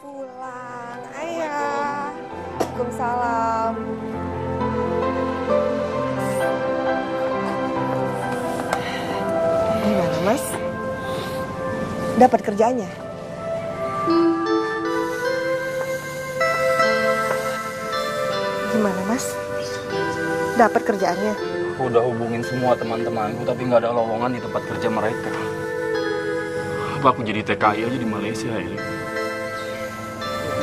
Pulang, ayah. Waalaikumsalam. Gimana, Mas? Dapat kerjaannya? Gimana, Mas? Dapat kerjaannya? Aku udah hubungin semua teman-temanku, tapi nggak ada lowongan di tempat kerja mereka. Apa aku jadi TKI aja di Malaysia ya?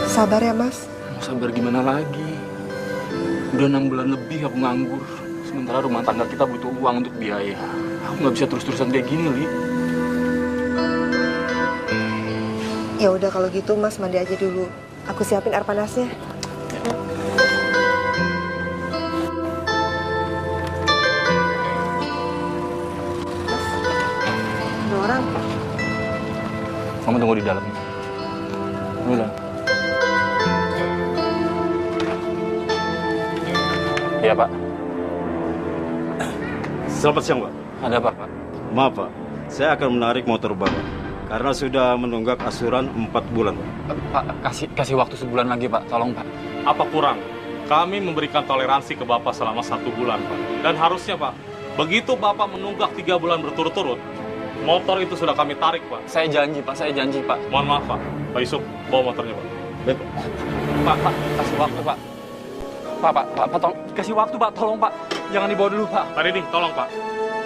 Sabar ya, Mas. Mau sabar gimana lagi? Udah 6 bulan lebih aku nganggur. Sementara rumah tangga kita butuh uang untuk biaya. Aku nggak bisa terus-terusan kayak gini, Li. Ya udah kalau gitu Mas mandi aja dulu. Aku siapin air panasnya. Mas, ada orang. Kamu tunggu di dalam. Udah. Iya, Pak. Selamat siang, Pak. Ada apa, Pak? Maaf, Pak. Saya akan menarik motor Bapak karena sudah menunggak asuran 4 bulan, Pak. Pak, kasih waktu sebulan lagi, Pak. Tolong, Pak. Apa kurang? Kami memberikan toleransi ke Bapak selama 1 bulan, Pak. Dan harusnya, Pak, begitu Bapak menunggak 3 bulan berturut-turut, motor itu sudah kami tarik, Pak. Saya janji, Pak. Saya janji, Pak. Mohon maaf, Pak. Pak Yusuf, bawa motornya, Pak. Baik, Pak, kasih waktu, Pak. Pak, tolong. Kasih waktu, Pak. Tolong, Pak. Jangan dibawa dulu, Pak. Pak Rini, tolong, Pak.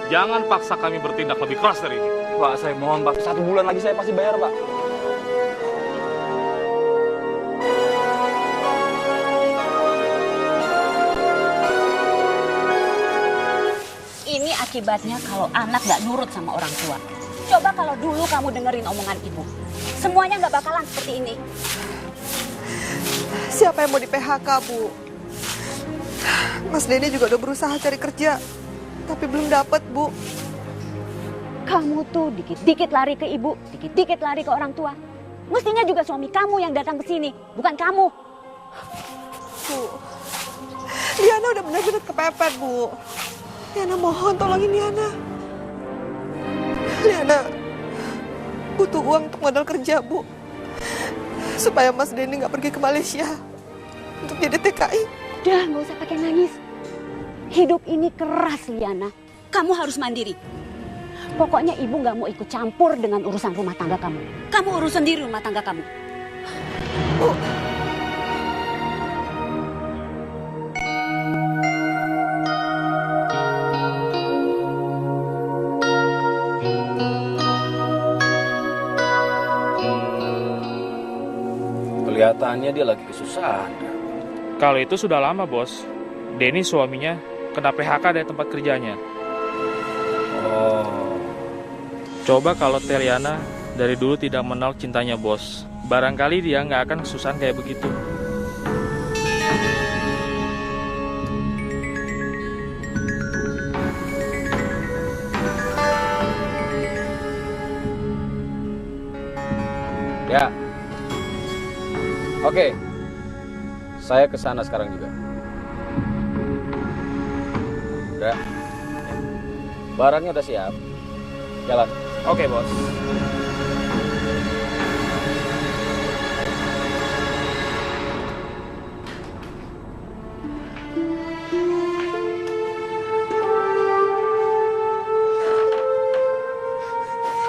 Jangan paksa kami bertindak lebih keras dari ini. Pak, saya mohon, Pak. 1 bulan lagi saya pasti bayar, Pak. Ini akibatnya kalau anak nggak nurut sama orang tua. Coba kalau dulu kamu dengerin omongan ibu. Semuanya nggak bakalan seperti ini. Siapa yang mau di PHK, Bu? Mas Denny juga udah berusaha cari kerja, tapi belum dapat, Bu. Kamu tuh dikit-dikit lari ke ibu, dikit-dikit lari ke orang tua. Mestinya juga suami kamu yang datang ke sini, bukan kamu. Bu, Liana udah benar-benar kepepet, Bu. Liana mohon tolongin Liana. Liana butuh uang untuk modal kerja, Bu. Supaya Mas Denny nggak pergi ke Malaysia untuk jadi TKI. Udah, nggak usah pakai nangis. Hidup ini keras, Liana. Kamu harus mandiri. Pokoknya ibu nggak mau ikut campur dengan urusan rumah tangga kamu. Kamu urus sendiri rumah tangga kamu. Bu, Kelihatannya dia lagi kesusahan. Kalau itu sudah lama, Bos. Denny suaminya kena PHK dari tempat kerjanya. Oh. Coba kalau Teliana dari dulu tidak menolak cintanya, Bos. Barangkali dia nggak akan kesusahan kayak begitu. Ya. Oke. Saya ke sana sekarang juga. Udah. Barangnya udah siap. Jalan. Oke, Bos.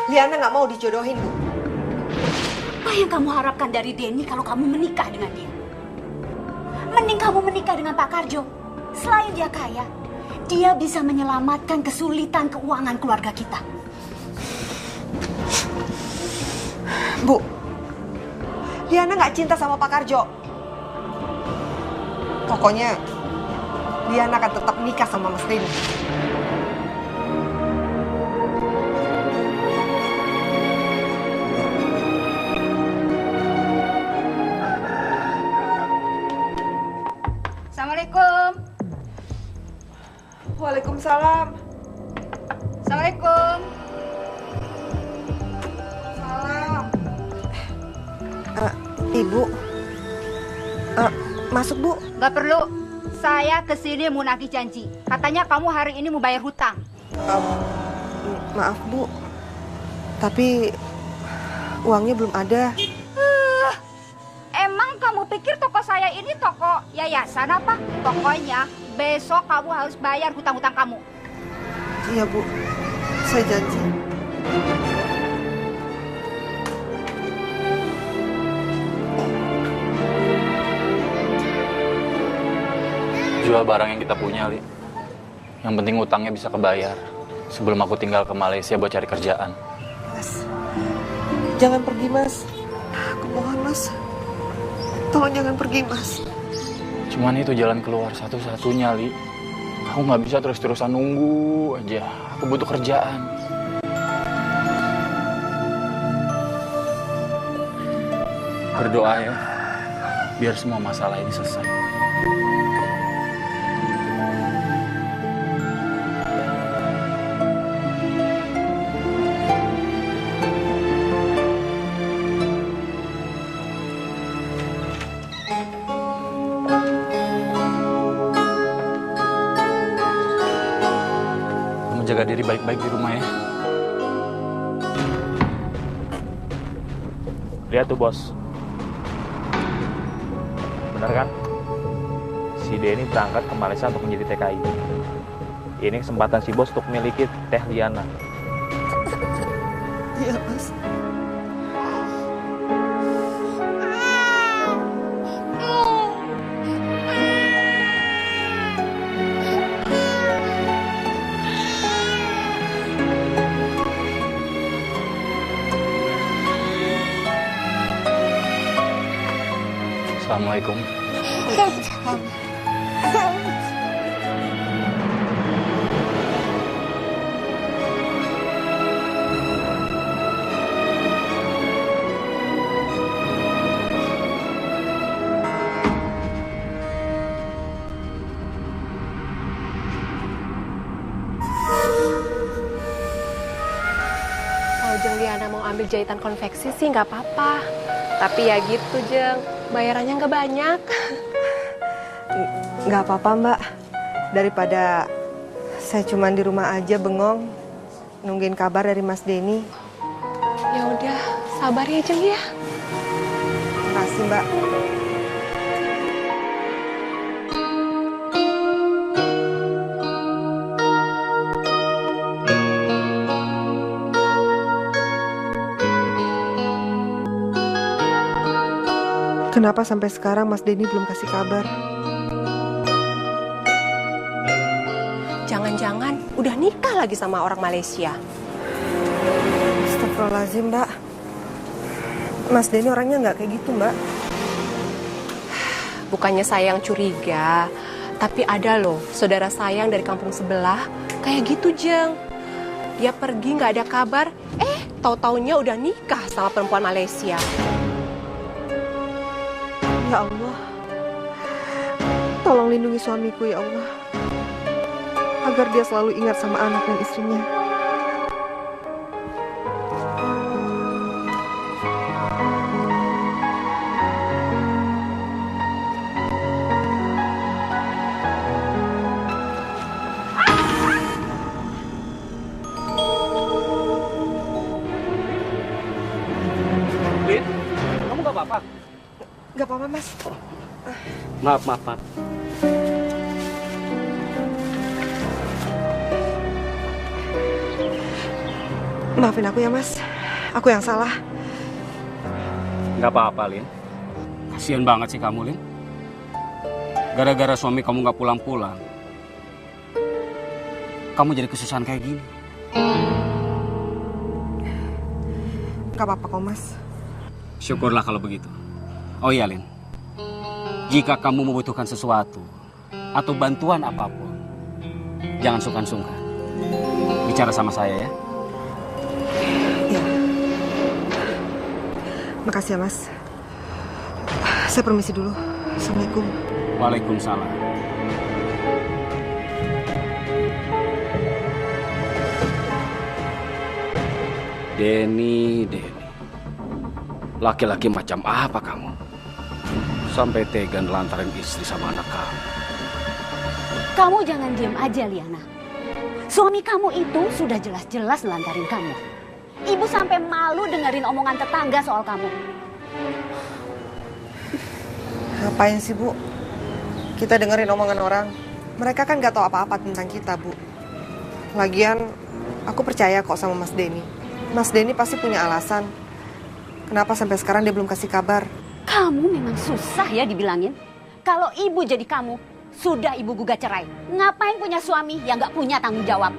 Liana nggak mau dijodohin, Bu. Apa yang kamu harapkan dari Denny kalau kamu menikah dengan dia? Mending kamu menikah dengan Pak Karjo. Selain dia kaya, dia bisa menyelamatkan kesulitan keuangan keluarga kita. Bu, Liana nggak cinta sama Pak Karjo. Pokoknya Liana akan tetap nikah sama Mas Denny. Assalamualaikum. Waalaikumsalam. Assalamualaikum. Salam. Ibu, masuk, Bu. Gak perlu. Saya kesini mau nagih janji. Katanya kamu hari ini mau bayar hutang. Maaf, Bu. Tapi uangnya belum ada. pikir toko saya ini toko yayasan apa? Pokoknya besok kamu harus bayar hutang-hutang kamu. Iya Bu, saya janji. Jual barang yang kita punya, Li. Yang penting utangnya bisa kebayar sebelum aku tinggal ke Malaysia buat cari kerjaan. Mas, jangan pergi Mas. Aku mohon Mas, tolong jangan pergi Mas. Cuman itu jalan keluar satu-satunya, Li. Aku nggak bisa terus-terusan nunggu aja. Aku butuh kerjaan. Berdoa ya, biar semua masalah ini selesai. Jaga diri baik-baik di rumah ya. Lihat tuh bos. Bener kan? Si Denny berangkat ke Malaysia untuk menjadi TKI. Ini kesempatan si bos untuk memiliki Teh Liana. Iya Mas. Assalamualaikum. Kalau Jeng Liana mau ambil jahitan konveksi sih nggak apa-apa. Tapi ya gitu Jeng, bayarannya nggak banyak. Nggak apa-apa Mbak. Daripada saya cuma di rumah aja bengong, nungguin kabar dari Mas Denny. Ya udah, sabar ya Jeng ya. Makasih Mbak. Kenapa sampai sekarang Mas Denny belum kasih kabar? Jangan-jangan udah nikah lagi sama orang Malaysia. Astagfirullahaladzim Mbak. Mas Denny orangnya nggak kayak gitu Mbak. Bukannya saya yang curiga, tapi ada loh saudara saya yang dari kampung sebelah kayak gitu Jeng. Dia pergi nggak ada kabar, tahu-taunya udah nikah sama perempuan Malaysia. Ya Allah, tolong lindungi suamiku ya Allah, agar dia selalu ingat sama anak dan istrinya. Lin, kamu gak apa-apa? Gak apa-apa Mas. Maaf. Maafin aku ya Mas, aku yang salah. Gak apa-apa, Lin. Kasian banget sih kamu, Lin. Gara-gara suami kamu gak pulang-pulang, kamu jadi kesusahan kayak gini. Gak apa-apa kok Mas. Syukurlah kalau begitu. Oh iya, Lin. Jika kamu membutuhkan sesuatu atau bantuan apapun, jangan sungkan-sungkan. Bicara sama saya ya. Iya. Makasih ya Mas. Saya permisi dulu. Assalamualaikum. Waalaikumsalam. Denny. Laki-laki macam apa kamu? Sampai tega nelantarin istri sama anak kamu. Kamu jangan diam aja, Liana. Suami kamu itu sudah jelas-jelas nelantarin kamu. Ibu sampai malu dengerin omongan tetangga soal kamu. Ngapain sih, Bu? Kita dengerin omongan orang. Mereka kan gak tahu apa-apa tentang kita, Bu. Lagian, aku percaya kok sama Mas Denny. Mas Denny pasti punya alasan. Kenapa sampai sekarang dia belum kasih kabar? Kamu memang susah ya dibilangin. Kalau ibu jadi kamu, sudah ibu gugat cerai. Ngapain punya suami yang gak punya tanggung jawab?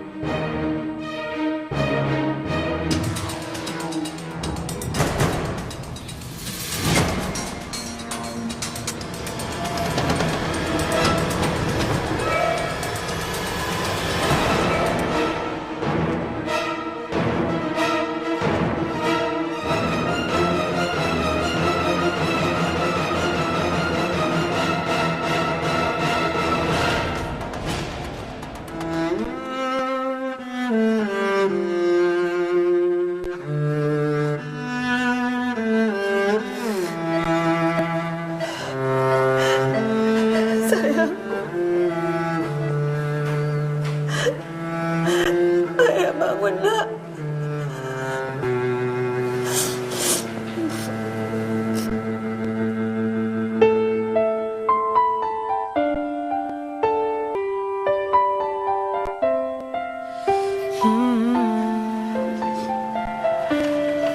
Ayah bangun, Nak.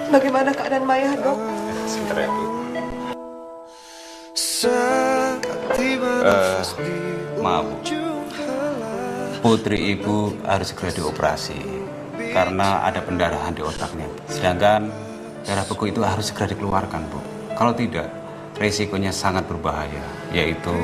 Bagaimana keadaan Maya, Dok? Sebentar ya, Bu. Maaf, Bu. Putri Ibu harus segera dioperasi karena ada pendarahan di otaknya. Sedangkan darah beku itu harus segera dikeluarkan, Bu. Kalau tidak, risikonya sangat berbahaya, yaitu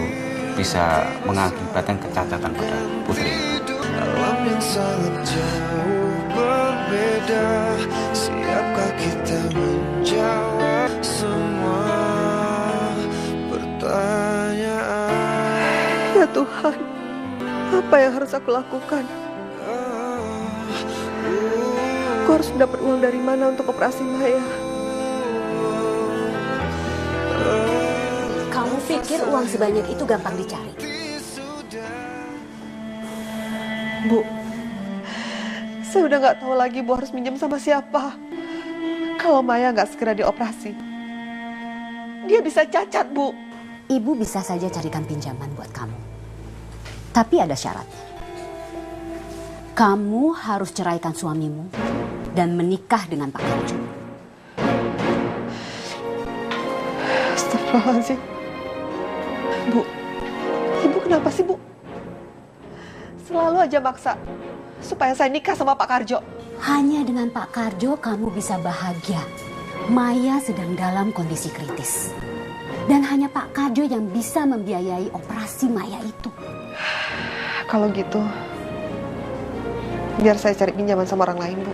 bisa mengakibatkan kecacatan pada putri Ibu. Alam yang sangat jauh berbeda, siapkah kita menjawab semua pertanyaan? Ya Tuhan, apa yang harus aku lakukan? Aku harus mendapat uang dari mana untuk operasi Maya? Kamu pikir uang sebanyak itu gampang dicari? Bu, saya udah gak tahu lagi Bu harus minjem sama siapa. Kalau Maya gak segera dioperasi, dia bisa cacat, Bu. Ibu bisa saja carikan pinjaman buat kamu. Tapi ada syarat. Kamu harus ceraikan suamimu dan menikah dengan Pak Karjo. Astagfirullahaladzim. Bu, Ibu kenapa sih, Bu? Selalu aja maksa supaya saya nikah sama Pak Karjo. Hanya dengan Pak Karjo kamu bisa bahagia. Maya sedang dalam kondisi kritis. Dan hanya Pak Karjo yang bisa membiayai operasi Maya itu. Kalau gitu, biar saya cari pinjaman sama orang lain, Bu.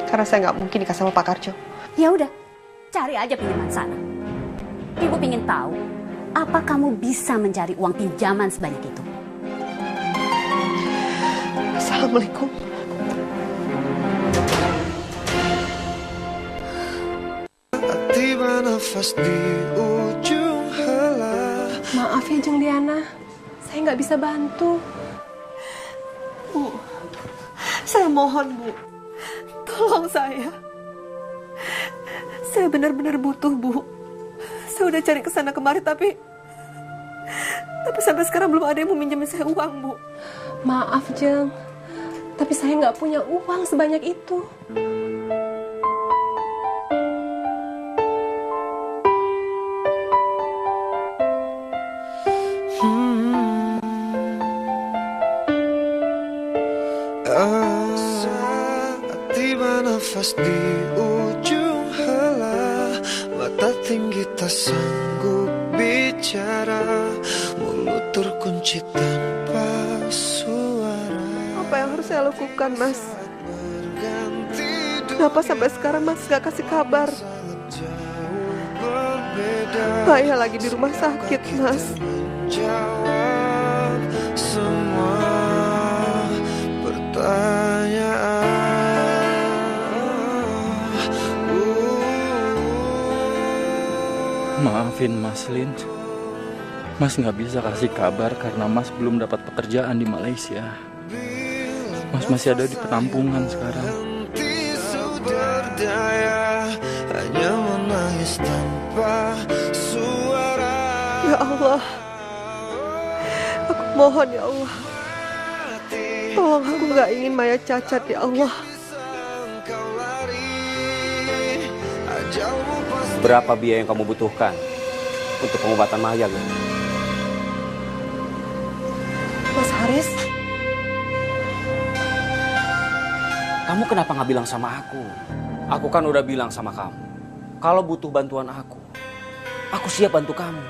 Karena saya nggak mungkin nikah sama Pak Karjo. Ya udah, cari aja pinjaman sana. Ibu ingin tahu, apa kamu bisa mencari uang pinjaman sebanyak itu? Assalamualaikum. Tiba nafas di ujung helah. Maaf ya Jeng Diana, saya nggak bisa bantu. Bu, saya mohon, Bu. Tolong saya. Saya benar-benar butuh, Bu. Saya udah cari kesana kemari, tapi sampai sekarang belum ada yang mau minjemin saya uang, Bu. Maaf Jeng, tapi saya nggak punya uang sebanyak itu. Saat tiba nafas di ujung helah, mata tinggi tak sanggup bicara, mulut terkunci tanpa suara. Apa yang harus saya lakukan, Mas? Kenapa sampai sekarang Mas gak kasih kabar? Maya lagi di rumah sakit, Mas. Jawab semua pertanyaan. Maafin Mas Lin. Mas nggak bisa kasih kabar karena Mas belum dapat pekerjaan di Malaysia. Mas masih ada di penampungan sekarang. Berdaya, hanya menangis tanpa suara. Ya Allah, aku mohon ya Allah, tolong aku gak ingin Maya cacat ya Allah. Berapa biaya yang kamu butuhkan untuk pengobatan Maya, Lin? Mas Haris, Kamu kenapa nggak bilang sama aku? Aku kan udah bilang sama kamu, kalau butuh bantuan aku siap bantu kamu.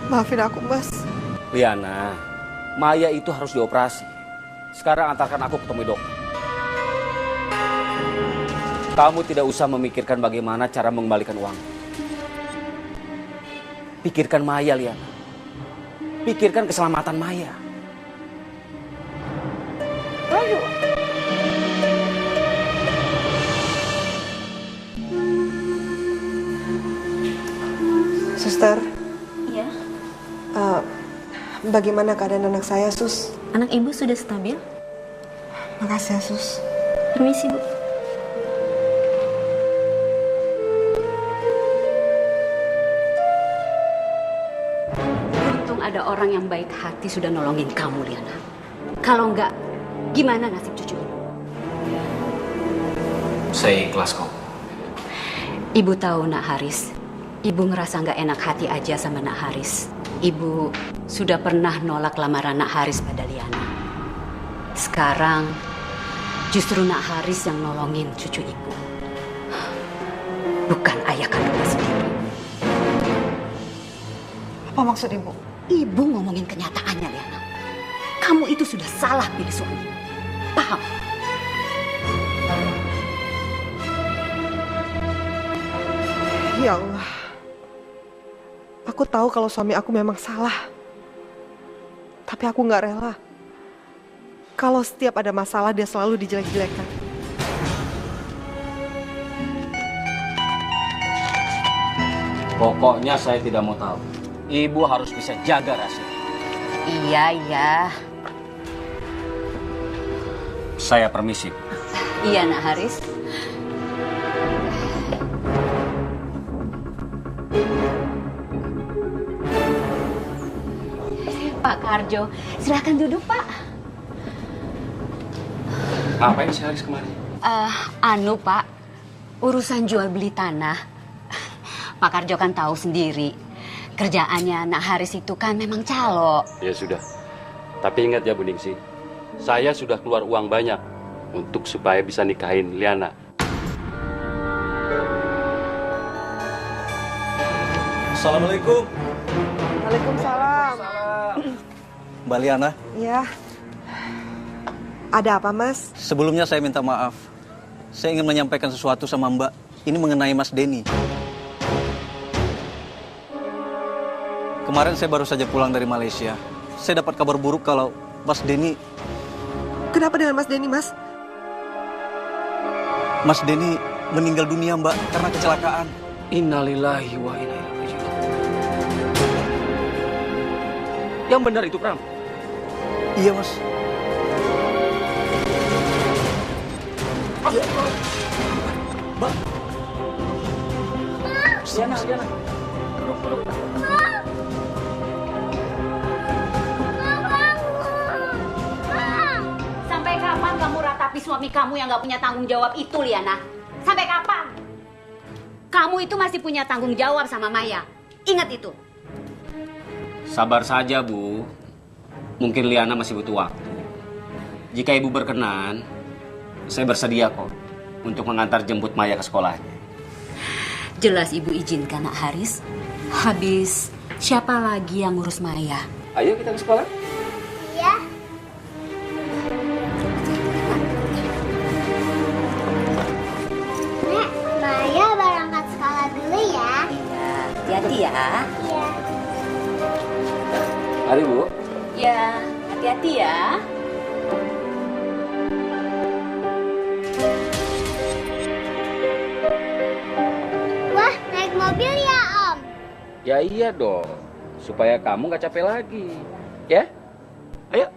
maafin aku Mas. Liana, Maya itu harus dioperasi. Sekarang antarkan aku ketemu dokter. Kamu tidak usah memikirkan bagaimana cara mengembalikan uang. Pikirkan Maya, Liana. Pikirkan keselamatan Maya. Ayo. Suster, Iya, bagaimana keadaan anak saya, Sus? anak ibu sudah stabil. Makasih ya, Sus. Permisi, Bu. Untung ada orang yang baik hati sudah nolongin kamu, Liana. Kalau enggak, gimana nasib cucu ibu? Saya ikhlas kok. Ibu tahu, Nak Haris. Ibu ngerasa nggak enak hati aja sama Nak Haris. Ibu sudah pernah nolak lamaran Nak Haris pada Liana. Sekarang justru Nak Haris yang nolongin cucu ibu. Bukan ayah kandungnya sendiri. Apa maksud Ibu? Ibu ngomongin kenyataannya, Liana. Kamu itu sudah salah pilih suami. Paham? Ya Allah, aku tahu kalau suami aku memang salah. Tapi aku nggak rela kalau setiap ada masalah dia selalu dijelek-jelekan. Pokoknya saya tidak mau tahu. Ibu harus bisa jaga rahasia. Iya. Saya permisi. Iya, Nak Haris. Pak Karjo, silakan duduk, Pak. Ngapain si Haris kemarin? Pak, urusan jual beli tanah. Pak Karjo kan tahu sendiri, kerjaannya Nak Haris itu kan memang calo. Ya sudah, tapi ingat ya Bu Ningsi, saya sudah keluar uang banyak untuk supaya bisa nikahin Liana. Assalamualaikum. Waalaikumsalam. Mbak Liana, Ya. Ada apa, Mas? sebelumnya saya minta maaf. Saya ingin menyampaikan sesuatu sama Mbak. Ini mengenai Mas Denny. Kemarin saya baru saja pulang dari Malaysia. Saya dapat kabar buruk kalau Mas Denny... Kenapa dengan Mas Denny, Mas? Mas Denny meninggal dunia, Mbak, karena kecelakaan. Innalillahi wa inna ilaihi raji'un. Yang benar itu, Pram. Iya, Mas. Ya. Mbak. Liana. Sampai kapan kamu ratapi suami kamu yang gak punya tanggung jawab itu, Liana? Sampai kapan? Kamu itu masih punya tanggung jawab sama Maya. Ingat itu. Sabar saja, Bu. Mungkin Liana masih butuh waktu. Jika Ibu berkenan, saya bersedia kok untuk mengantar jemput Maya ke sekolahnya. Jelas Ibu izinkan, Nak Haris. Habis, siapa lagi yang ngurus Maya? Ayo kita ke sekolah. Iya. Nek, Maya berangkat sekolah dulu ya. Iya, hati-hati ya. Iya. Mari, Bu. Ya, hati-hati ya. Wah, naik mobil ya, Om? Ya iya dong, supaya kamu nggak capek lagi, ya? Ayo.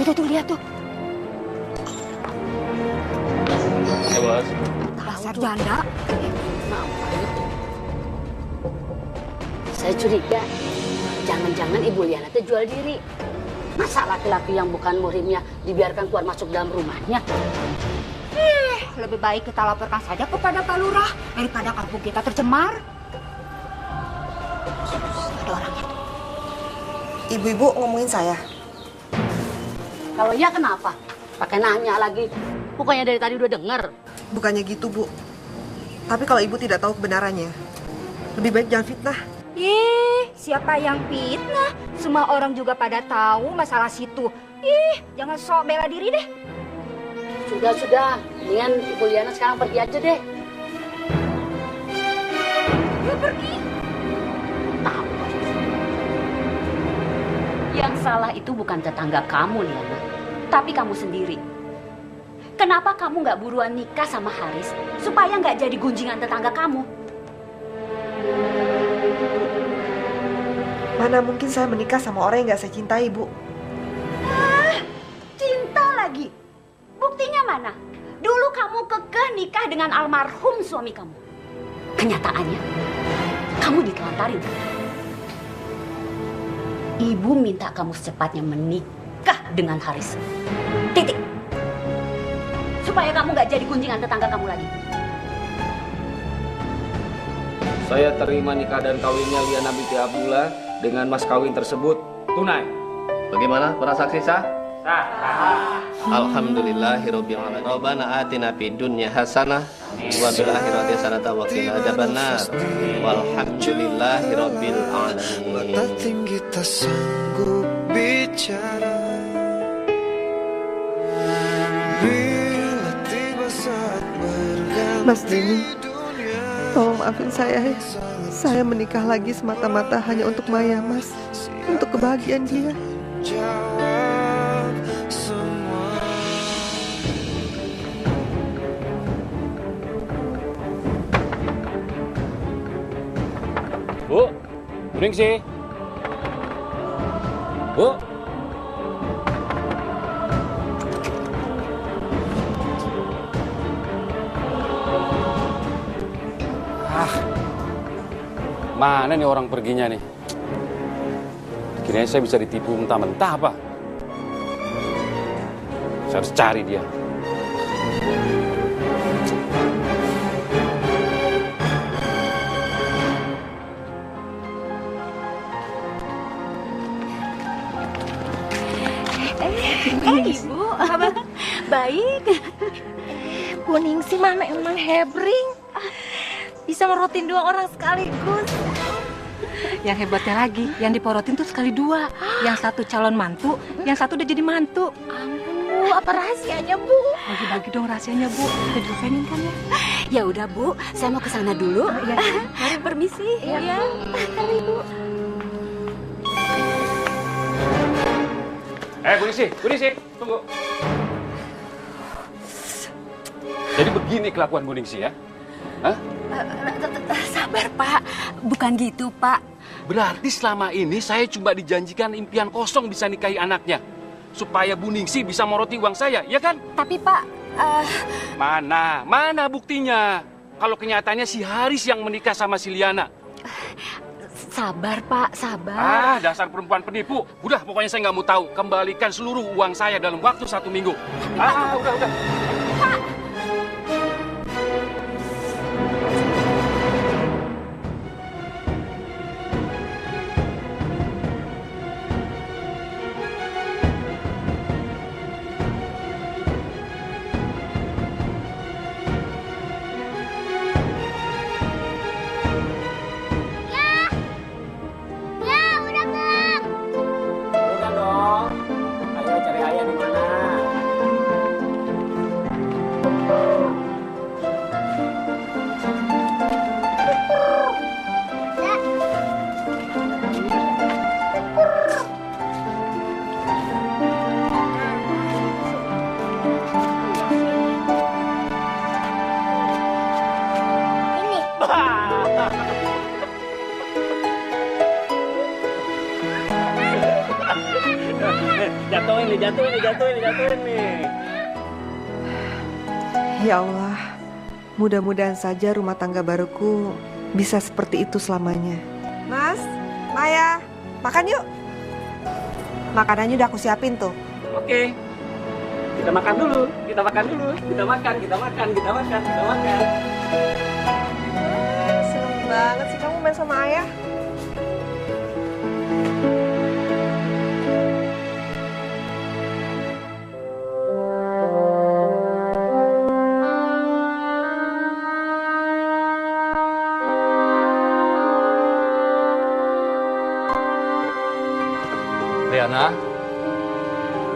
Tuh, lihat tuh. Ya bos. Dasar janda. Saya curiga, jangan-jangan Ibu Liana itu jual diri. Masa laki-laki yang bukan muhrimnya dibiarkan keluar masuk dalam rumahnya? Lebih baik kita laporkan saja kepada Pak Lurah daripada kampung kita tercemar. Ada orang itu. Ibu-ibu ngomongin saya. Kalau iya kenapa? Pakai nanya lagi. Bukannya dari tadi udah denger. Bukannya gitu, Bu. Tapi kalau ibu tidak tahu kebenarannya, lebih baik jangan fitnah. Siapa yang fitnah? Semua orang juga pada tahu masalah situ. Jangan sok bela diri deh. Sudah. Mendingan Ibu Liana sekarang pergi aja deh. Dia pergi. Tahu. Yang salah itu bukan tetangga kamu, Liana. Tapi kamu sendiri. Kenapa kamu nggak buruan nikah sama Haris supaya nggak jadi gunjingan tetangga kamu? Mana mungkin saya menikah sama orang yang gak saya cintai, Bu. Cinta lagi? Buktinya mana? Dulu kamu kekeh nikah dengan almarhum suami kamu. Kenyataannya, kamu ditelantarin. Ibu minta kamu secepatnya menikah dengan Haris. Titik. Supaya kamu gak jadi gunjingan tetangga kamu lagi. Saya terima nikah dan kawinnya Liana binti Abdullah dengan mas kawin tersebut tunai. Bagaimana para saksi sah? Sah. Alhamdulillahirabbil alamin. Rabbana atina fid dunya hasanah wa fil akhirati hasanah wa qina adzabannar. Walhamdulillahirabbil alamin. Nothing kita sanggup bicara. Bila tiba saat berganti. Mas Dini, tolong maafin saya ya. Saya menikah lagi semata-mata hanya untuk Maya, Mas. Untuk kebahagiaan dia. Jawab semua. Bu, kuning sih. Bu. Mana nih orang perginya nih? Kirain saya bisa ditipu mentah-mentah apa? Saya harus cari dia. Ibu, baik. Kuning sih mah emang hebring. Bisa merotin 2 orang sekaligus. Yang hebatnya lagi, yang diporotin tuh sekali 2. Yang satu calon mantu, yang satu udah jadi mantu. Ampun, apa rahasianya, Bu? Bagi-bagi dong rahasianya, Bu. Kita juga pengen kan ya? Ya udah, Bu. Saya mau ke sana dulu. Ya. Permisi. Iya. Mari, Bu. Buningsi, tunggu. Jadi begini kelakuan Buningsi ya? Hah? Sabar, Pak. Bukan gitu, Pak. Berarti selama ini saya cuma dijanjikan impian kosong bisa nikahi anaknya. Supaya Buningsi bisa moroti uang saya, ya kan? Tapi, Pak, Mana buktinya? Kalau kenyataannya si Haris yang menikah sama si Liana. sabar, Pak, sabar. Dasar perempuan penipu. Udah, pokoknya saya nggak mau tahu. Kembalikan seluruh uang saya dalam waktu 1 minggu. Udah. Pak. Jatuhin nih. Ya Allah, mudah-mudahan saja rumah tangga baruku bisa seperti itu selamanya. Mas, Maya, makan yuk. Makanannya udah aku siapin tuh. Oke. Kita makan dulu. Kita makan dulu. Kita makan. Seneng banget sih kamu main sama ayah. Liana.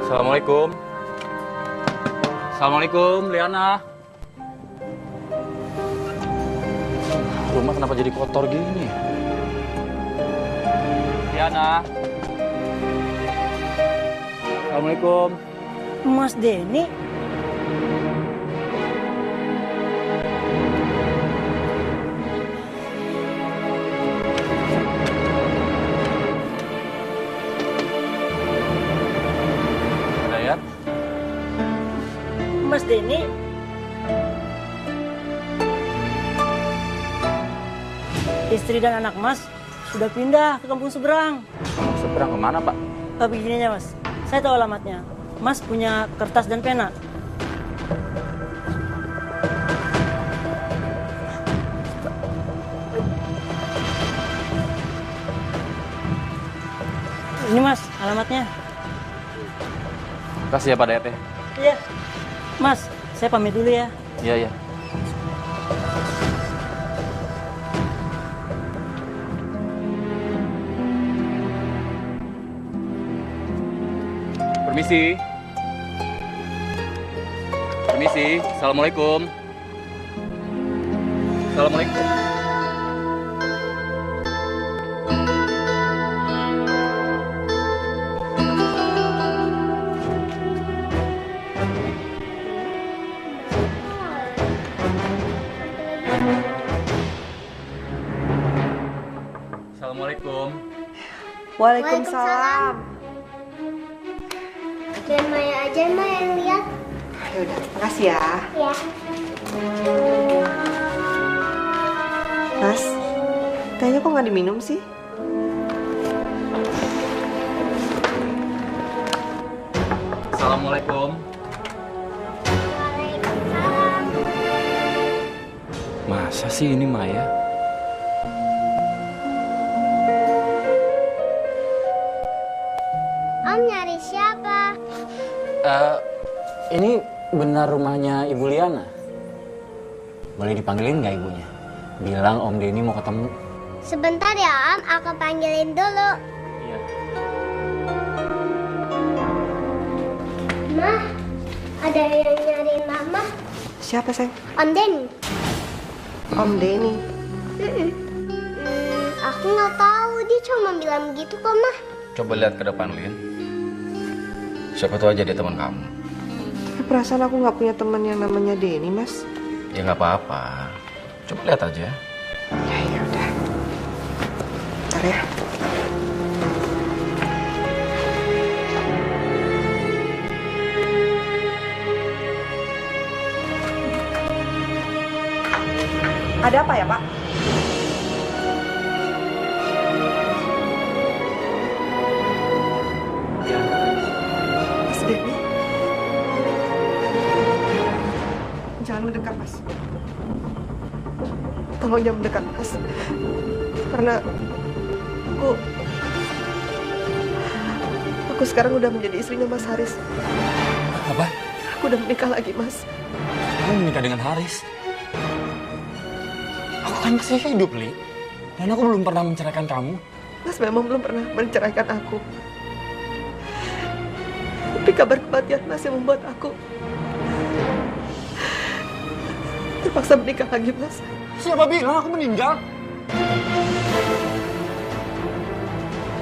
Assalamualaikum. Assalamualaikum, Liana. Rumah kenapa jadi kotor gini? Liana. Assalamualaikum. Mas Denny. Mas Denny. Istri dan anak Mas sudah pindah ke kampung seberang. Kampung seberang kemana, Pak? Begini aja, Mas. Saya tahu alamatnya. Mas punya kertas dan pena. Ini, Mas, alamatnya. Kasih ya, Pak DT. Iya. Mas, saya pamit dulu ya. Iya. Permisi. Assalamualaikum. Assalamualaikum. Assalamualaikum. Waalaikumsalam. Dan Maya aja Maya yang lihat. Yaudah, makasih ya. Ya. Mas, kayaknya kok nggak diminum sih? Assalamualaikum. Masa sih ini Maya? Om nyari siapa? Ini benar rumahnya Ibu Liana? Boleh dipanggilin nggak ibunya? Bilang Om Denny mau ketemu. Sebentar ya Om, aku panggilin dulu. Iya. Mah, ada yang nyariin Mama. Siapa, Sayang? Om Denny. Om Denny. Aku nggak tahu, dia cuma bilang begitu kok, Mah. Coba lihat ke depan, Lin. Siapa tahu aja dia teman kamu. Tapi perasaan aku nggak punya teman yang namanya Denny, Mas. Ya nggak apa-apa. Coba lihat aja. Ya udah. Bentar ya. Ada apa ya, Pak? Mas Denny. Jangan mendekat, Mas. Tolong jangan mendekat, Mas. Karena aku sekarang udah menjadi istrinya Mas Haris. Apa? Aku udah menikah lagi, Mas. Kamu menikah dengan Haris? Aku kan masih hidup, Li. Dan aku belum pernah menceraikan kamu. Mas memang belum pernah menceraikan aku. Tapi kabar kematian Mas yang membuat aku terpaksa menikah lagi, Mas. Siapa bilang aku meninggal?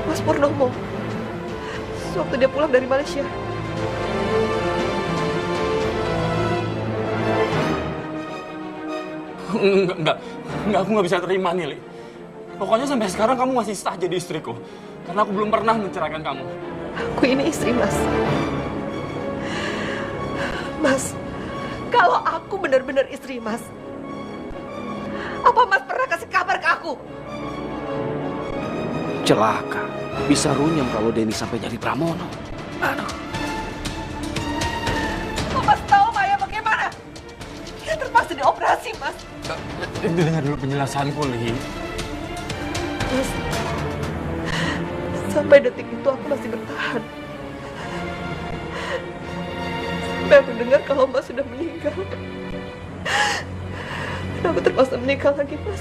Mas Purnomo. Sewaktu dia pulang dari Malaysia. Enggak, aku nggak bisa terima nih, Li. Pokoknya sampai sekarang kamu masih sah jadi istriku. Karena aku belum pernah menceraikan kamu. Aku ini istri Mas. Mas, kalau aku benar-benar istri Mas, apa Mas pernah kasih kabar ke aku? Celaka. Bisa runyam kalau Denny sampai jadi Pramono. Aduh. Mas tahu Maya bagaimana? Dia terpaksa dioperasi, Mas. Dengar dulu penjelasanku, Li. Mas, sampai detik itu aku masih bertahan. Sampai aku dengar kalau Mas sudah meninggal. Dan aku terpaksa menikah lagi, Mas.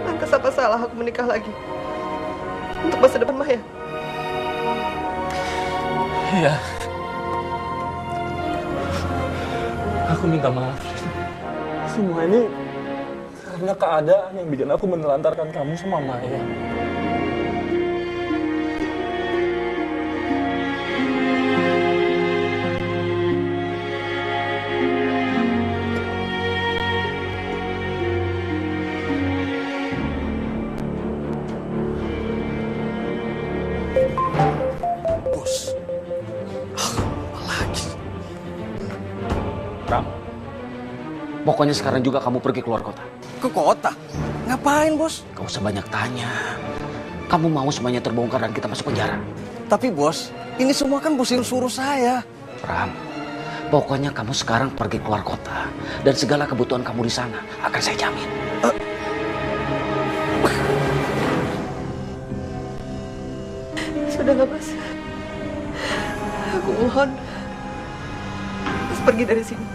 Lantas apa salah aku menikah lagi? Untuk masa depan Maya? Iya. Aku minta maaf. Semua ini karena keadaan yang bikin aku menelantarkan kamu sama Maya. Pokoknya sekarang juga kamu pergi keluar kota. Ke kota? Ngapain, Bos? Gak usah banyak tanya. Kamu mau semuanya terbongkar dan kita masuk penjara? Tapi, Bos, ini semua kan Bos yang suruh saya. Ram, pokoknya kamu sekarang pergi keluar kota. Dan segala kebutuhan kamu di sana akan saya jamin. Sudahlah, Mas. Aku mohon. Mas pergi dari sini.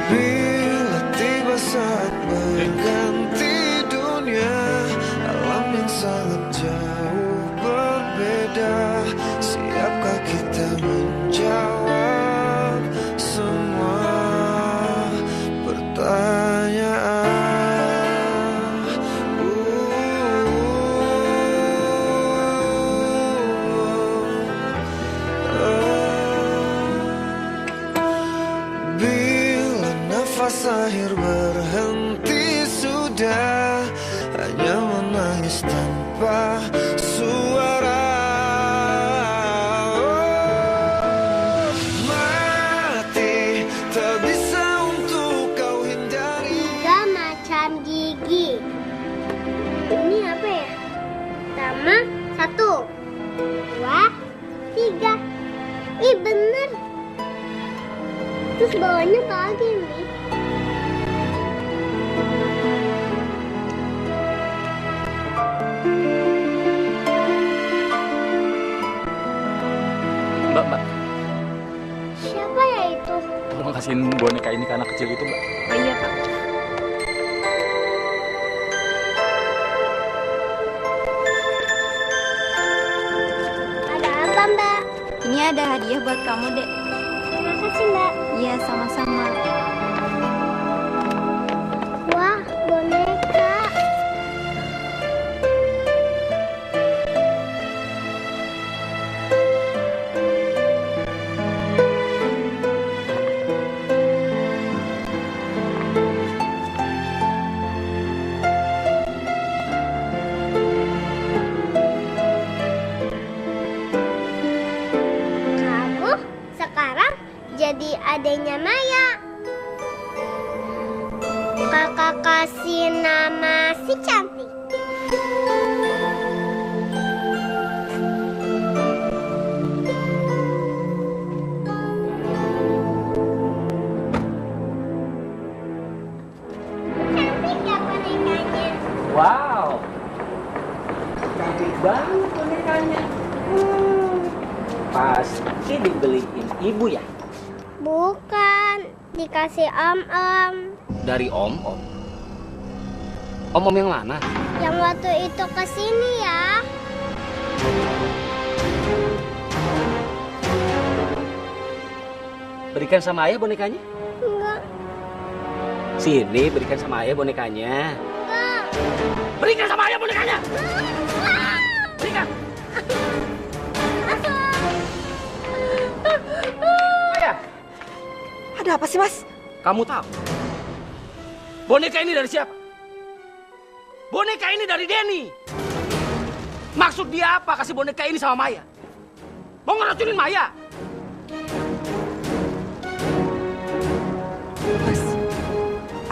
Bila tiba saat berganti dunia, alam yang sangat jauh berbeda, siapkah kita menjawab semua pertanyaan? Nafas akhir berhenti sudah, hanya menangis tanpa suara. Mati tak bisa untuk kau hindari. 3 macam gigi. Ini apa ya? Pertama 1, 2, 3. Ih bener. Terus bawahnya kaki nih. Mbak. Siapa ya itu? Tolong kasihin boneka ini ke anak kecil itu, Mbak. Oh iya, Pak. Ada apa, Mbak? Ini ada hadiah buat kamu, Dek. Terima kasih, Mbak. Iya, sama-sama. Wah, boneka. Kamu sekarang jadi adanya Maya. Kakak kasih nama si cantik. Cantik gak bonekanya? Wow, cantik banget bonekanya. Pasti dibeliin ibu ya? Bukan, dikasih om-om. Dari om-om? Om-om yang mana? Yang waktu itu kesini ya. Berikan sama ayah bonekanya? Enggak. Sini, berikan sama ayah bonekanya. Enggak. Berikan sama ayah bonekanya! Berikan! Ayah! Ada apa sih, Mas? Kamu tahu? Boneka ini dari siapa? Boneka ini dari Denny. Maksud dia apa kasih boneka ini sama Maya? Mau ngeracunin Maya?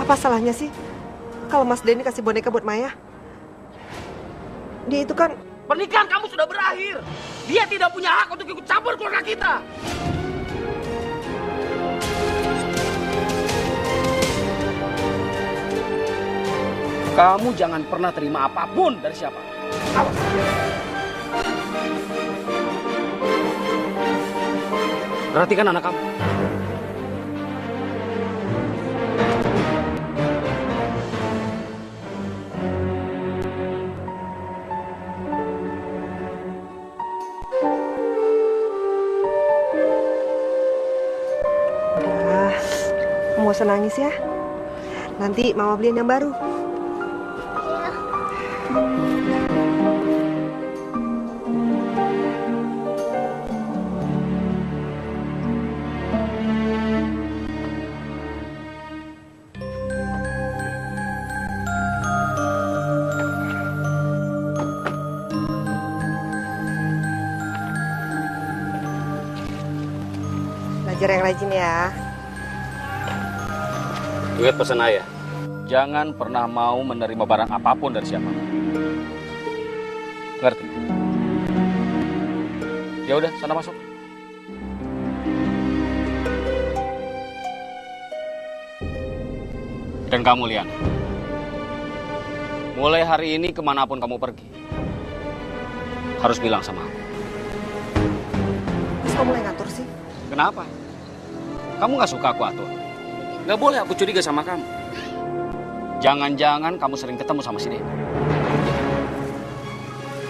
Apa salahnya sih kalau Mas Denny kasih boneka buat Maya? Dia itu kan... Pernikahan kamu sudah berakhir. Dia tidak punya hak untuk ikut campur keluarga kita. Kamu jangan pernah terima apapun dari siapa. Awas. Perhatikan anak kamu. Nggak usah nangis ya. Nanti Mama beliin yang baru. Belajar yang rajin ya. Ingat pesan ayah, jangan pernah mau menerima barang apapun dari siapa. Ngerti? Ya udah, sana masuk. Dan kamu, Liana, mulai hari ini kemanapun kamu pergi, harus bilang sama aku. Terus kamu mulai ngatur sih? Kenapa? Kamu nggak suka aku atur? Nggak boleh aku curiga sama kamu. Jangan-jangan kamu sering ketemu sama si Denny.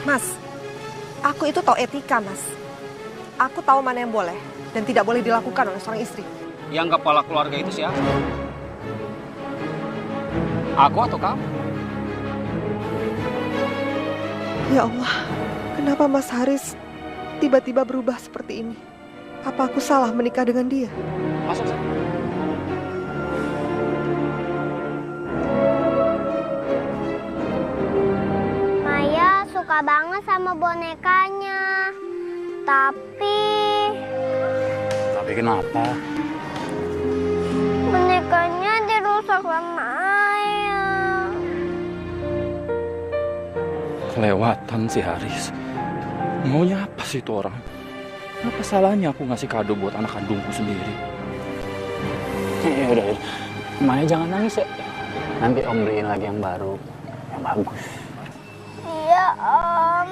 Mas, aku itu tahu etika, Mas. Aku tahu mana yang boleh dan tidak boleh dilakukan oleh seorang istri. Yang kepala keluarga itu siapa? Aku atau kamu? Ya Allah, kenapa Mas Haris tiba-tiba berubah seperti ini? Apa aku salah menikah dengan dia? Masuk sana. Maya suka banget sama bonekanya. Tapi kenapa? bonekanya dirusak sama ayah. Kelewatan si Haris. Maunya apa sih itu orang? Apa salahnya aku ngasih kado buat anak kandungku sendiri? Ya udah, Maya jangan nangis ya. Nanti Om beliin lagi yang baru, yang bagus. Iya, Om.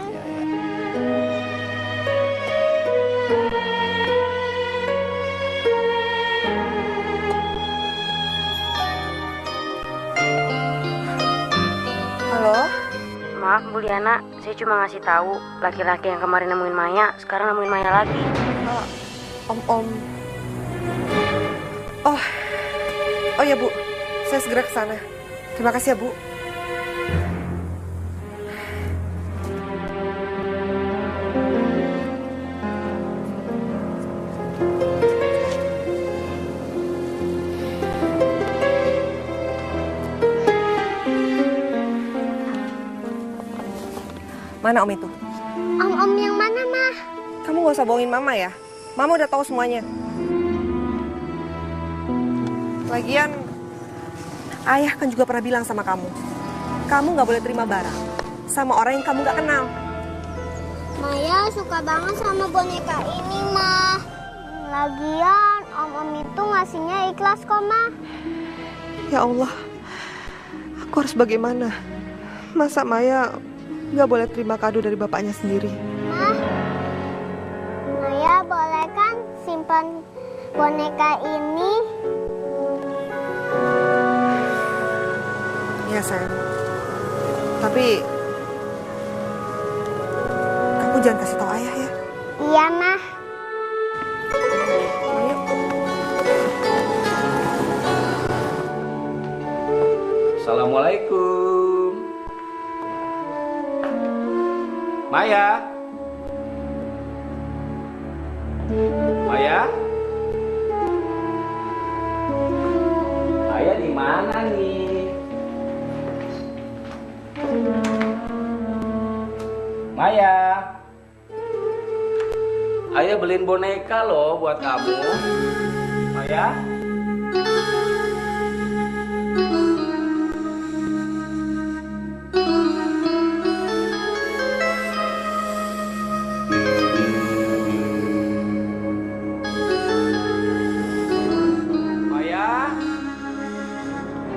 Halo? Maaf Bu Liana, saya cuma ngasih tahu laki-laki yang kemarin nemuin Maya, sekarang nemuin Maya lagi. Om. Oh ya Bu, saya segera ke sana. Terima kasih ya Bu. Mana Om itu? Om yang mana, Mah? Kamu gak usah bohongin Mama ya. Mama udah tahu semuanya. Lagian, Ayah kan juga pernah bilang sama kamu. Kamu gak boleh terima barang sama orang yang kamu gak kenal. Maya suka banget sama boneka ini, Mah. Lagian, Om itu ngasihnya ikhlas kok, Mah. Ya Allah, aku harus bagaimana? Masa Maya gak boleh terima kado dari bapaknya sendiri? Mah, Maya boleh kan simpan boneka ini? Iya sayang. Tapi kamu jangan kasih tahu Ayah ya. Iya, Mah. Ayo. Assalamualaikum. Maya. Maya. Maya di mana nih? Maya. Ayah beliin boneka loh buat kamu. Maya.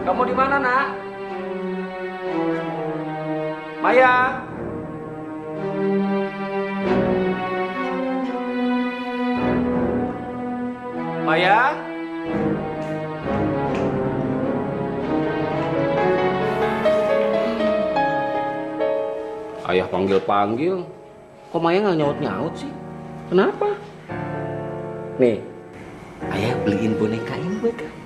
Kamu di mana, Nak? Maya. Maya. Ayah panggil-panggil, kok Maya nggak nyaut-nyaut sih? Kenapa? Nih, ayah beliin boneka ini buat kamu.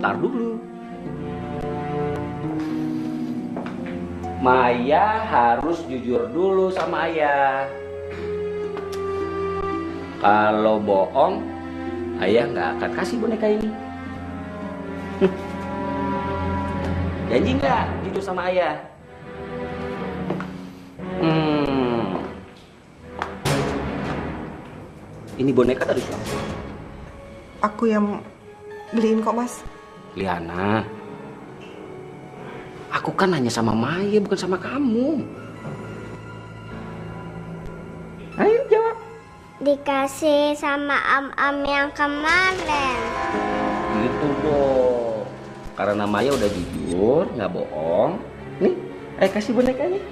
Ntar dulu. Maya harus jujur dulu sama ayah. Kalau bohong, ayah nggak akan kasih boneka ini. Janji nggak jujur sama ayah? Ini boneka dari siapa? Aku yang beliin kok, Mas. Liana, aku kan hanya sama Maya, bukan sama kamu. Ayo jawab. Dikasih sama Am-Am yang kemarin. Gitu dong. Karena Maya udah jujur, nggak bohong. Nih, ayo kasih bonekanya.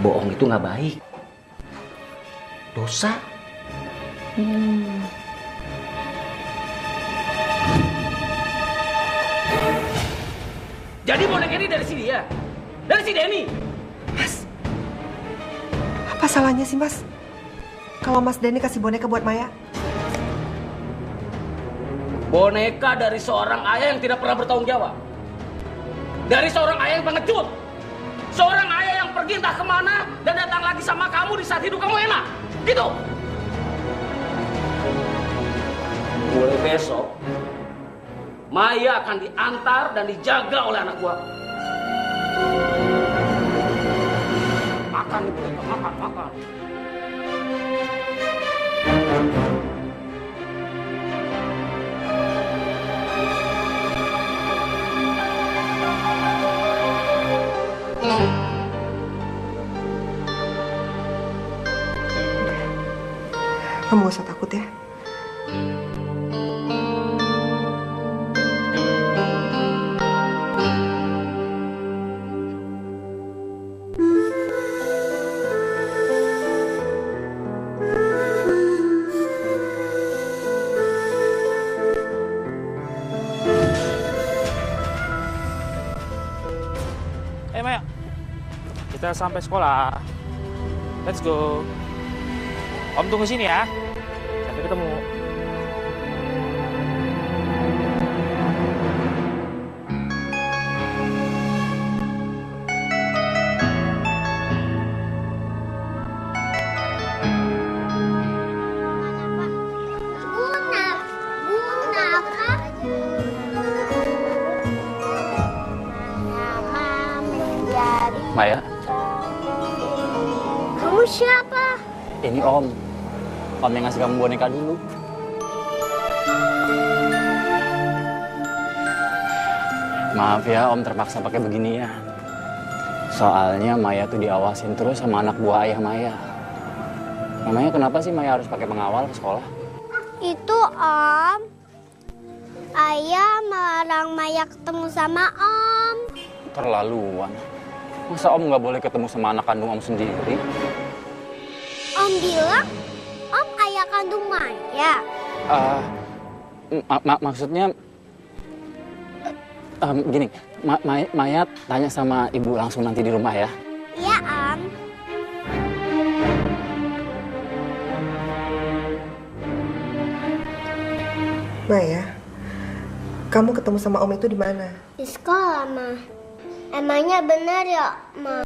Bohong itu nggak baik. Dosa. Jadi boneka ini dari si dia? Dari si Denny? Mas, apa salahnya sih, Mas? Kalau Mas Denny kasih boneka buat Maya? Boneka dari seorang ayah yang tidak pernah bertanggung jawab. Dari seorang ayah yang pengecut. Seorang ayah yang pergi entah kemana dan datang lagi sama kamu di saat hidup kamu enak. Gitu. Mulai besok, Maya akan diantar dan dijaga oleh anak gua. Makan nih boneka, makan. Kamu gak usah takut ya. Maya, kita sampai sekolah. Let's go. Om tunggu sini ya. Sampai ketemu. Maya, Kamu siapa? ini Om. Om yang ngasih kamu boneka dulu. Maaf ya, Om terpaksa pakai beginian. Soalnya Maya tuh diawasin terus sama anak buah ayah Maya. Namanya kenapa sih Maya harus pakai pengawal ke sekolah? Itu Om. Ayah melarang Maya ketemu sama Om. Terlaluan. Masa Om nggak boleh ketemu sama anak kandung Om sendiri? Om bilang Om ayah kandung Maya. Maksudnya gini, Maya tanya sama ibu langsung nanti di rumah ya. Iya, Om. Maya, kamu ketemu sama Om itu di mana? Di sekolah, Ma. Emangnya benar ya, Ma?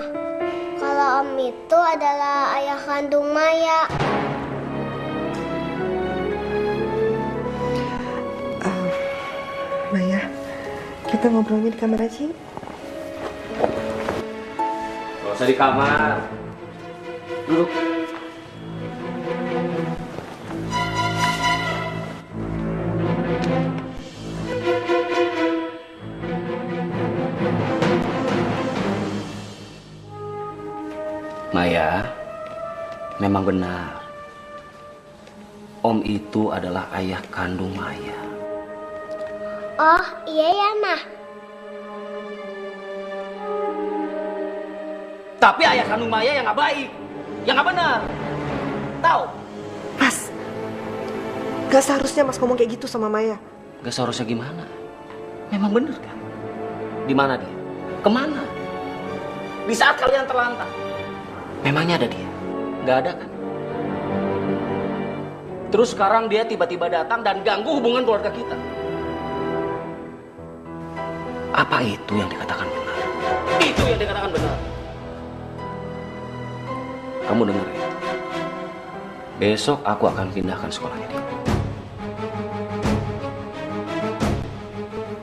Kalau Om itu adalah ayah kandung Maya. Maya, kita ngobrolnya di kamar aja yuk. Gak usah di kamar. Duduk. Maya, memang benar. Om itu adalah ayah kandung Maya. Oh, iya ya, Ma. Tapi ayah kandung Maya yang nggak baik, yang nggak benar. Tahu? Mas, gak seharusnya Mas ngomong kayak gitu sama Maya. Gak seharusnya gimana? Memang benar kan? Di mana dia? Kemana? Di saat kalian terlantar, memangnya ada dia? Gak ada kan? Terus sekarang dia tiba-tiba datang dan ganggu hubungan keluarga kita. Apa itu yang dikatakan benar? Itu yang dikatakan benar. Kamu dengar ya? Besok aku akan pindahkan sekolahnya dia.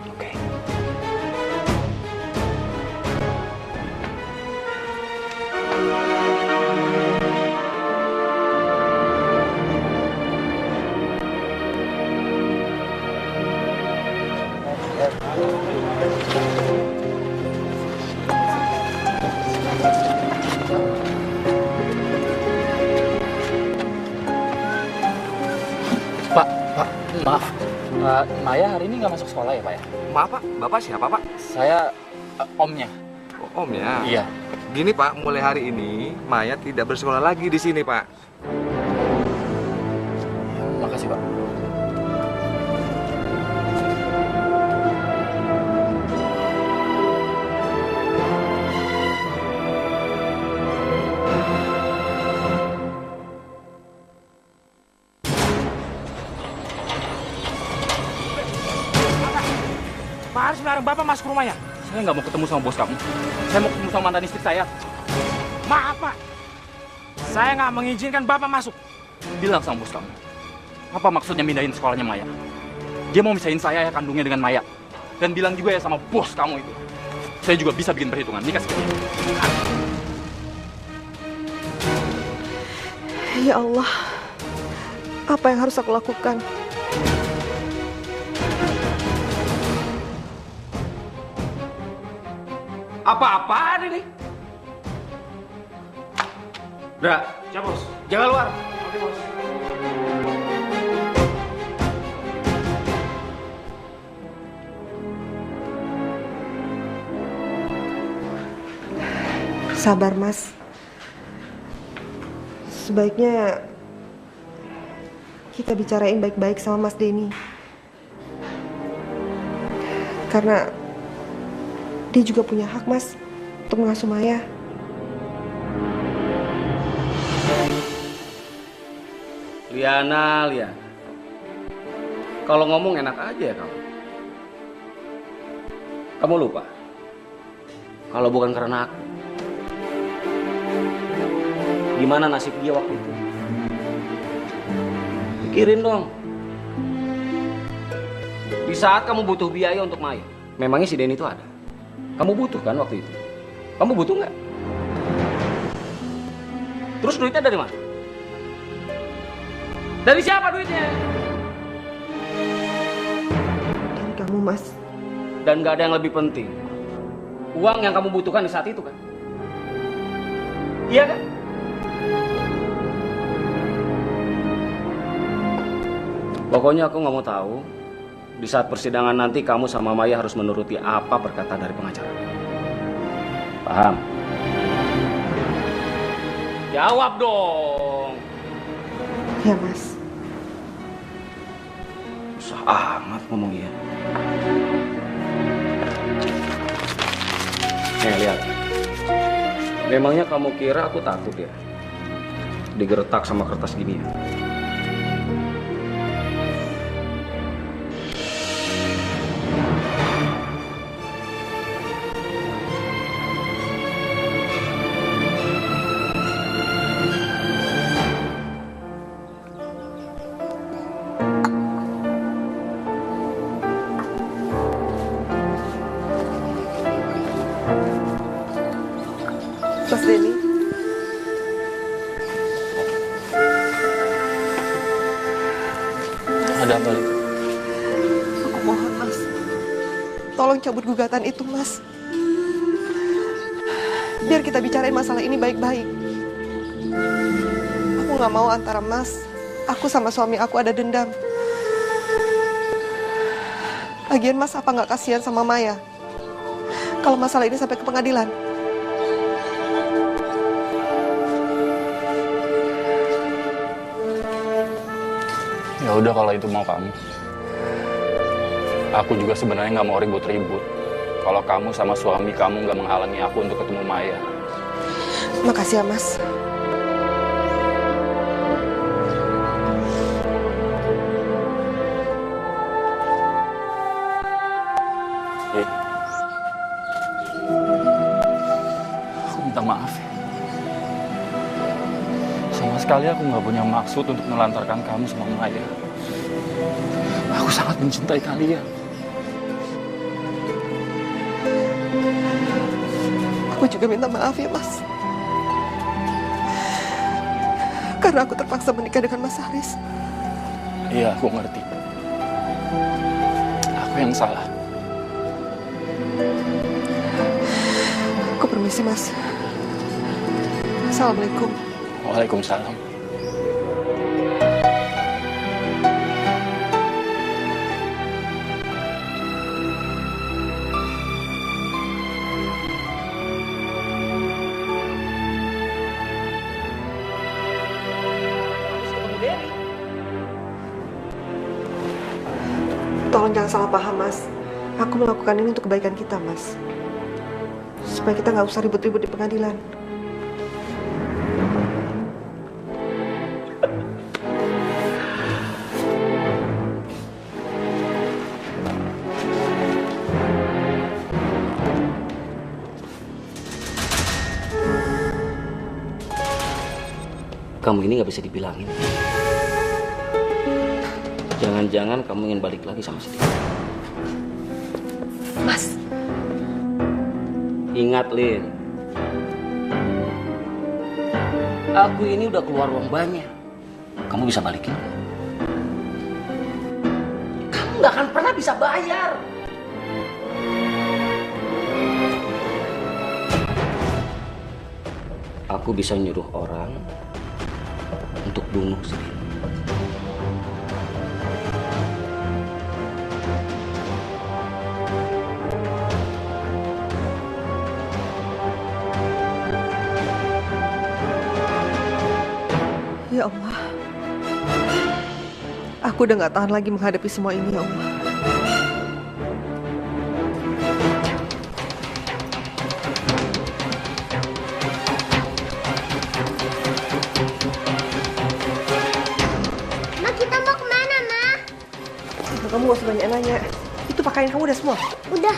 Oke. Maaf, Maya hari ini nggak masuk sekolah ya Pak ya? Maaf Pak, Bapak siapa Pak? Saya omnya. Oh, omnya? Iya. Gini Pak, mulai hari ini Maya tidak bersekolah lagi di sini Pak. Makasih Pak. Pak Haris melarang Bapak masuk ke rumahnya. Saya nggak mau ketemu sama bos kamu. Saya mau ketemu sama mantan istri saya. Maaf Pak, saya nggak mengizinkan Bapak masuk. Bilang sama bos kamu. Apa maksudnya mindahin sekolahnya Maya? Dia mau misahin saya ya kandungnya dengan Maya. Dan bilang juga ya sama bos kamu itu. Saya juga bisa bikin perhitungan. Nikah sekali. Ya Allah, apa yang harus aku lakukan? Apa-apaan ini? Dra, siap bos. Jaga luar. Oke bos. Sabar Mas. Sebaiknya kita bicarain baik-baik sama Mas Denny. Karena dia juga punya hak Mas untuk mengasuh Maya. Liana. Kalau ngomong enak aja ya kamu. Kamu lupa? Kalau bukan karena aku, gimana nasib dia waktu itu? Pikirin dong. Di saat kamu butuh biaya untuk Maya, memangnya si Denny itu ada? Kamu butuh kan waktu itu? Kamu butuh nggak? Terus duitnya dari mana? Dari siapa duitnya? Dari kamu Mas. Dan nggak ada yang lebih penting. Uang yang kamu butuhkan di saat itu kan? Iya kan? Pokoknya aku nggak mau tahu. Di saat persidangan nanti kamu sama Maya harus menuruti apa perkataan dari pengacara. Paham? Jawab dong. Ya Mas. Susah amat ngomong iya. Nih lihat. Memangnya kamu kira aku takut ya? Digertak sama kertas gini ya? Mas Denny. Ada apa lagi? Aku mohon Mas, tolong cabut gugatan itu Mas. Biar kita bicarain masalah ini baik-baik. Aku nggak mau antara Mas aku sama suami aku ada dendam. Lagian Mas apa nggak kasihan sama Maya? Kalau masalah ini sampai ke pengadilan. Ya udah kalau itu mau kamu. Aku juga sebenarnya nggak mau ribut-ribut. Kalau kamu sama suami kamu nggak menghalangi aku untuk ketemu Maya. Makasih ya, Mas. Aku minta maaf. Sama sekali aku nggak punya maksud untuk melantarkan kamu sama Maya. Aku sangat mencintai kalian. Aku juga minta maaf ya, Mas. Karena aku terpaksa menikah dengan Mas Haris. Iya, aku ngerti. Aku yang salah. Aku permisi, Mas. Assalamualaikum. Waalaikumsalam. Tolong jangan salah paham, Mas. Aku melakukan ini untuk kebaikan kita, Mas. Supaya kita nggak usah ribut-ribut di pengadilan. Kamu ini nggak bisa dibilangin. Jangan-jangan kamu ingin balik lagi sama si Dewi. Mas. Ingat, Lin. Aku ini udah keluar uang banyak. Kamu bisa balikin? Kamu nggak akan pernah bisa bayar. Aku bisa nyuruh orang untuk bunuh sendiri. Ya Allah, aku udah gak tahan lagi menghadapi semua ini, ya Allah. Ma, kita mau kemana, Ma? Kamu gak usah banyak nanya. Itu pakaian kamu udah semua? Udah.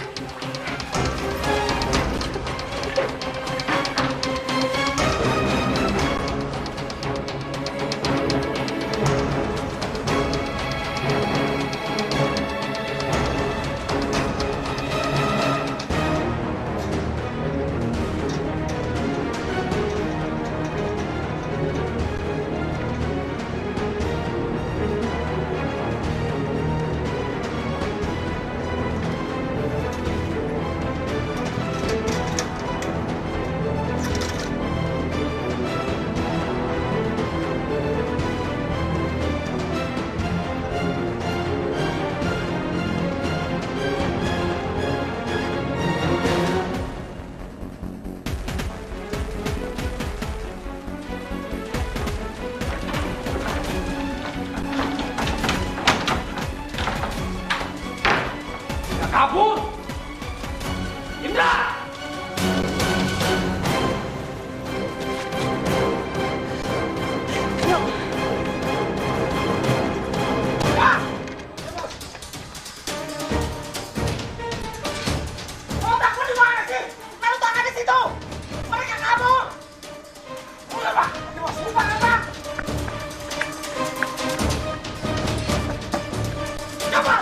Kabur! Indra! Otakmu di mana sih? Taruh tangan di situ. Mereka kabur. Udah, Pak. Sumpah, Pak. Kabur.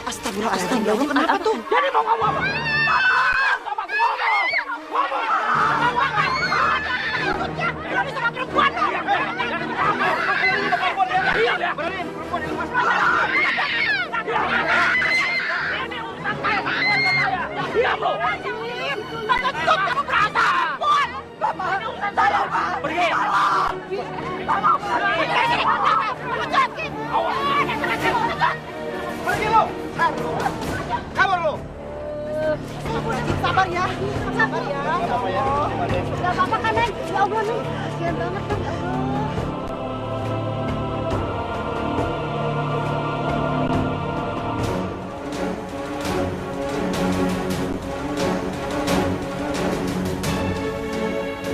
Astagfirullah, kenapa tuh? Jadi mau ngomong apa? Berani sama perempuan! Iya, berani perempuan yang lepas. Ini urusan saya sama keluarga saya. Iya, Bu. Takut kamu berasa. Ini urusan saya, Pak. Pergi. Pergi lu. Kabur lu. Sabar ya. Sabar ya. Gak apa-apa kan, Neng? Ya Allah, Neng. Kasihan banget, Neng. Ya Allah.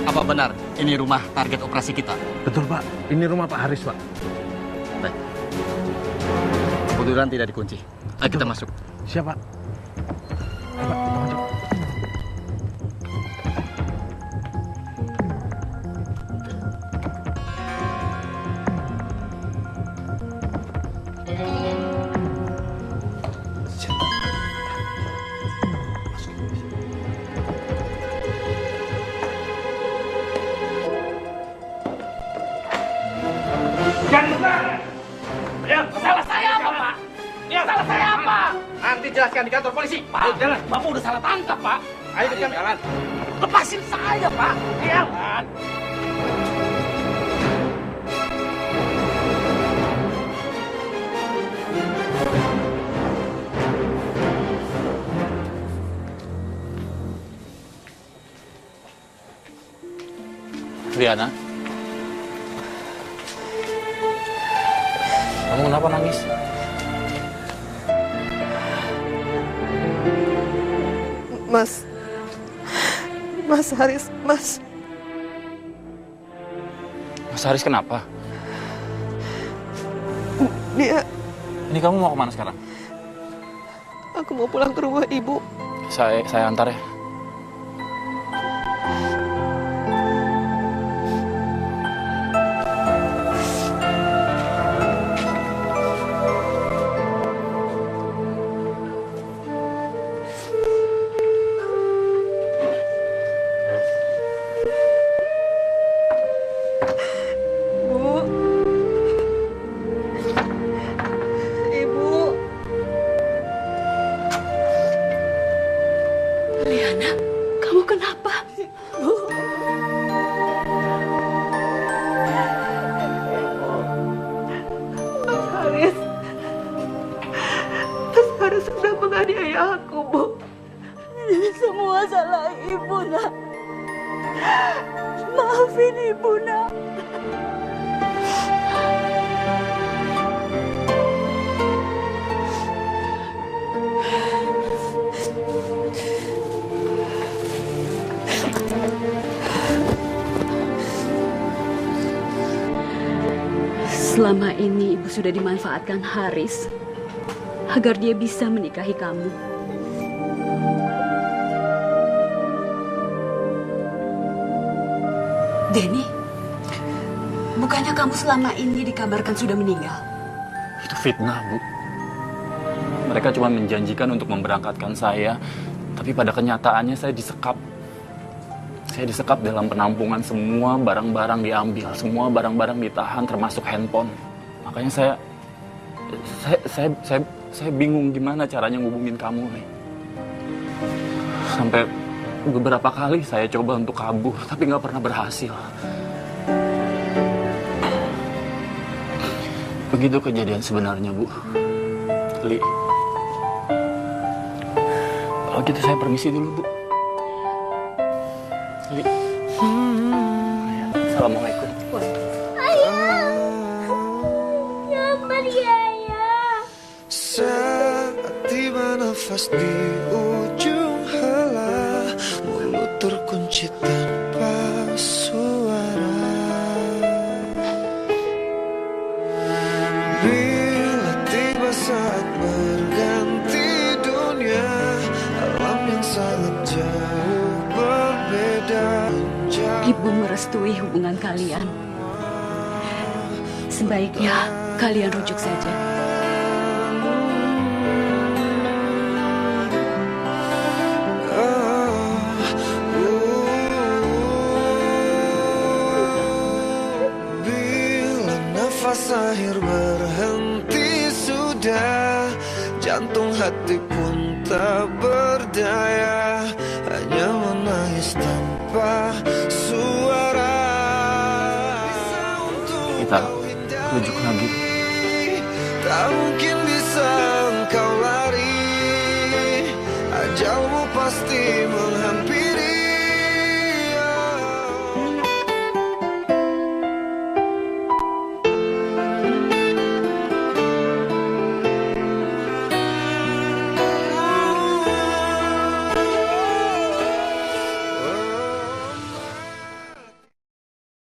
Apa benar ini rumah target operasi kita? Betul, Pak. Ini rumah Pak Haris, Pak. Baik. Kebetulan tidak dikunci. Ayo kita masuk. Siap, Pak. Ayo, Pak, kita masuk. Jangan buka! Ya, salah saya apa, Pak? Ya, salah saya apa? Nanti jelaskan di kantor polisi. Pak, jalan. Bapak udah salah tangkap, Pak. Ayo kita jalan. Lepasin saya, Pak. Jalan. Liana, kamu kenapa nangis? Mas Haris, Mas. Mas Haris kenapa? Dia, Ini kamu mau kemana sekarang? aku mau pulang ke rumah ibu. Saya antar ya. Liana, kamu kenapa? Mas Haris sudah menganiaya aku, Bu. Ini semua salah Ibu, Nak. Maafin Ibu, Nak. Selama ini ibu sudah dimanfaatkan Haris agar dia bisa menikahi kamu. Denny, bukannya kamu selama ini dikabarkan sudah meninggal? Itu fitnah, Bu. Mereka cuma menjanjikan untuk memberangkatkan saya, tapi pada kenyataannya saya disekap. Saya disekap dalam penampungan, semua barang-barang diambil, semua barang-barang ditahan, termasuk handphone. Makanya saya bingung gimana caranya ngubungin kamu, nih. Sampai beberapa kali saya coba untuk kabur, tapi nggak pernah berhasil. Begitu kejadian sebenarnya, Bu. Li. Kalau gitu saya permisi dulu, Bu. Li. Assalamualaikum. Saat tiba nafas di ujung helah, mulut terkunci tanpa suara. Bila tiba saat berganti dunia, alam yang sangat jauh berbeda. Ibu merestui hubungan kalian. Sebaiknya kalian rujuk saja. berakhir berhenti sudah. Jantung hati pun tak berdaya, hanya menangis tanpa suara. Kita rujuk lagi. Tak mungkin bisa engkau lari, ajalmu pasti menghampiri.